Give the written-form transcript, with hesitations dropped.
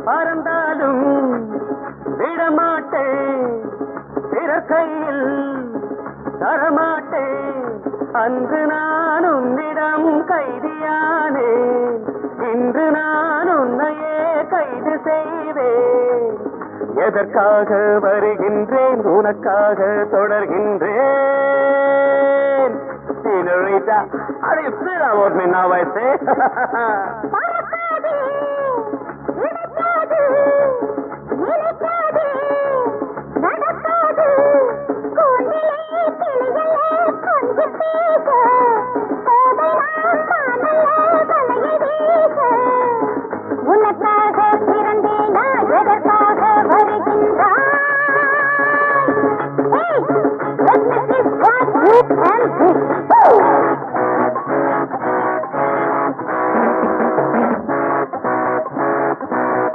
பறந்தாலும் விடமாட்டேன் பிறர் கையில் தரமாட்டேன் அன்று நான் உன்னிடம் கைதியானேன் இன்று நான் உன்னையே கைது செய்வேன் எதற்காக வருகின்றேன் உனக்காக தொடர்கின்றேன் Senorita, how do you feel about me now, I say?